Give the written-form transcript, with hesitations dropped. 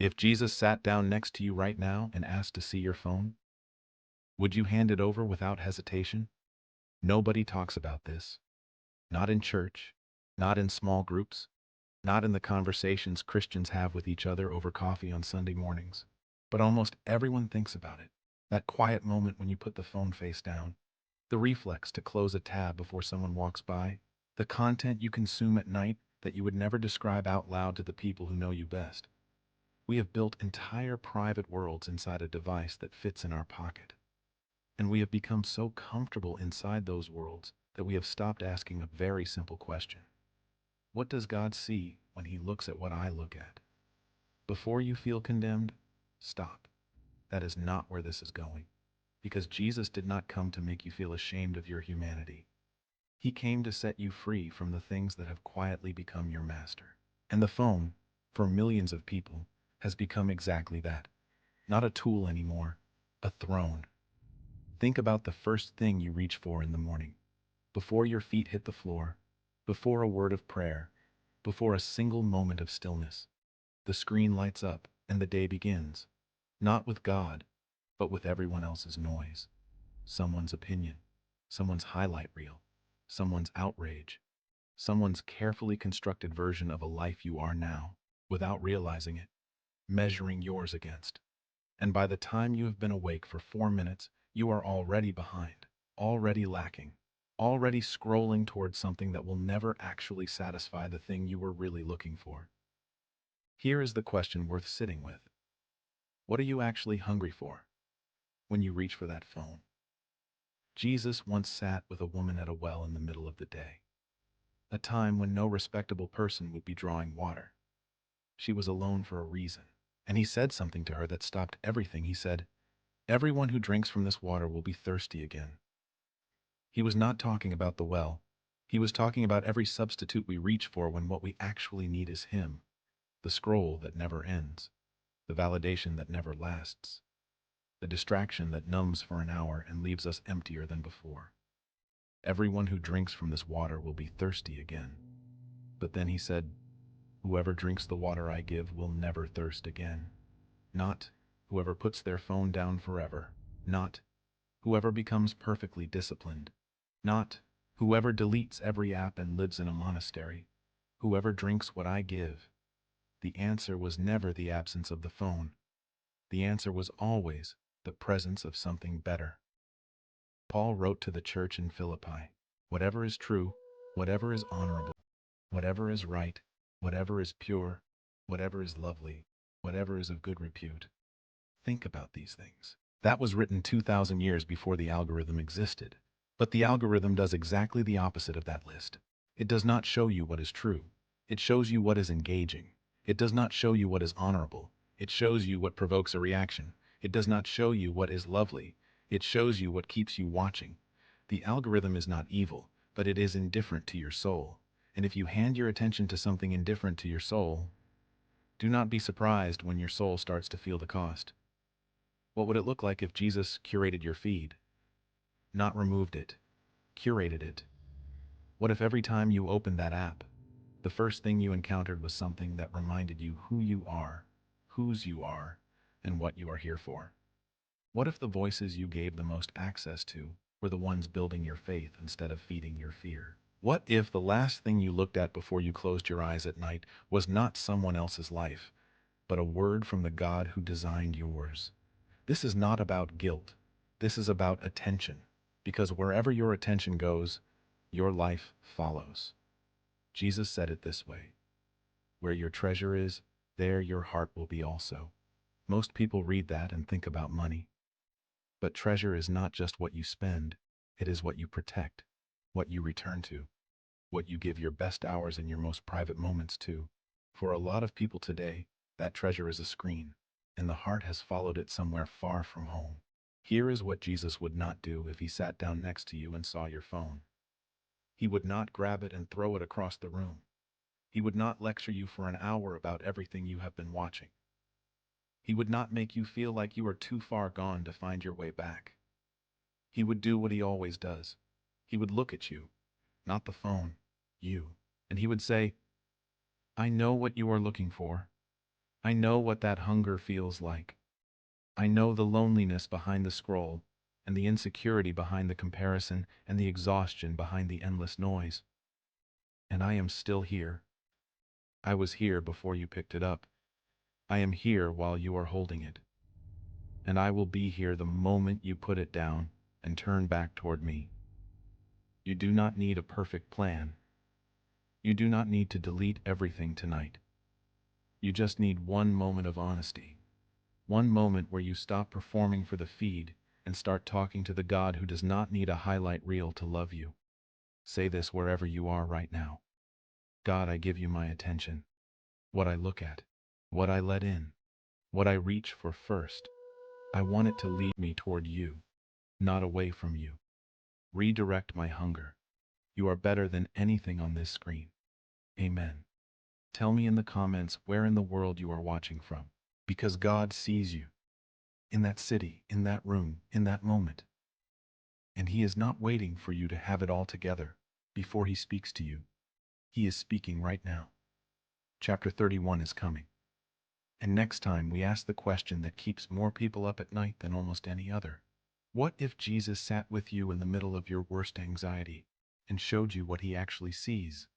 If Jesus sat down next to you right now and asked to see your phone, would you hand it over without hesitation? Nobody talks about this. Not in church, not in small groups, not in the conversations Christians have with each other over coffee on Sunday mornings. But almost everyone thinks about it. That quiet moment when you put the phone face down, the reflex to close a tab before someone walks by, the content you consume at night that you would never describe out loud to the people who know you best. We have built entire private worlds inside a device that fits in our pocket. And we have become so comfortable inside those worlds that we have stopped asking a very simple question. What does God see when he looks at what I look at? Before you feel condemned, stop. That is not where this is going. Because Jesus did not come to make you feel ashamed of your humanity. He came to set you free from the things that have quietly become your master. And the phone, for millions of people, has become exactly that. Not a tool anymore, a throne. Think about the first thing you reach for in the morning. Before your feet hit the floor, before a word of prayer, before a single moment of stillness, the screen lights up and the day begins. Not with God, but with everyone else's noise. Someone's opinion, someone's highlight reel, someone's outrage, someone's carefully constructed version of a life you are now, without realizing it, measuring yours against. And by the time you have been awake for 4 minutes, you are already behind, already lacking, already scrolling towards something that will never actually satisfy the thing you were really looking for. Here is the question worth sitting with. What are you actually hungry for when you reach for that phone? Jesus once sat with a woman at a well in the middle of the day, a time when no respectable person would be drawing water. She was alone for a reason, and he said something to her that stopped everything. He said, "Everyone who drinks from this water will be thirsty again." He was not talking about the well. He was talking about every substitute we reach for when what we actually need is him, the scroll that never ends, the validation that never lasts, the distraction that numbs for an hour and leaves us emptier than before. Everyone who drinks from this water will be thirsty again. But then he said, "Whoever drinks the water I give will never thirst again." Not whoever puts their phone down forever. Not whoever becomes perfectly disciplined. Not whoever deletes every app and lives in a monastery. Whoever drinks what I give. The answer was never the absence of the phone. The answer was always the presence of something better. Paul wrote to the church in Philippi, "Whatever is true, whatever is honorable, whatever is right, whatever is pure, whatever is lovely, whatever is of good repute. Think about these things." That was written 2,000 years before the algorithm existed. But the algorithm does exactly the opposite of that list. It does not show you what is true. It shows you what is engaging. It does not show you what is honorable. It shows you what provokes a reaction. It does not show you what is lovely. It shows you what keeps you watching. The algorithm is not evil, but it is indifferent to your soul. And if you hand your attention to something indifferent to your soul, do not be surprised when your soul starts to feel the cost. What would it look like if Jesus curated your feed? Not removed it, curated it. What if every time you opened that app, the first thing you encountered was something that reminded you who you are, whose you are, and what you are here for? What if the voices you gave the most access to were the ones building your faith instead of feeding your fear? What if the last thing you looked at before you closed your eyes at night was not someone else's life, but a word from the God who designed yours? This is not about guilt. This is about attention. Because wherever your attention goes, your life follows. Jesus said it this way: "Where your treasure is, there your heart will be also." Most people read that and think about money. But treasure is not just what you spend, it is what you protect, what you return to, what you give your best hours and your most private moments to. For a lot of people today, that treasure is a screen, and the heart has followed it somewhere far from home. Here is what Jesus would not do if he sat down next to you and saw your phone. He would not grab it and throw it across the room. He would not lecture you for an hour about everything you have been watching. He would not make you feel like you are too far gone to find your way back. He would do what he always does. He would look at you, not the phone, you, and he would say, "I know what you are looking for. I know what that hunger feels like. I know the loneliness behind the scroll, and the insecurity behind the comparison, and the exhaustion behind the endless noise. And I am still here. I was here before you picked it up. I am here while you are holding it. And I will be here the moment you put it down and turn back toward me. You do not need a perfect plan. You do not need to delete everything tonight. You just need one moment of honesty. One moment where you stop performing for the feed and start talking to the God who does not need a highlight reel to love you. Say this wherever you are right now. God, I give you my attention. What I look at. What I let in. What I reach for first. I want it to lead me toward you, not away from you. Redirect my hunger. You are better than anything on this screen. Amen. Tell me in the comments where in the world you are watching from, because God sees you, in that city, in that room, in that moment. And He is not waiting for you to have it all together before He speaks to you. He is speaking right now. Chapter 31 is coming. And next time we ask the question that keeps more people up at night than almost any other. What if Jesus sat with you in the middle of your worst anxiety and showed you what He actually sees?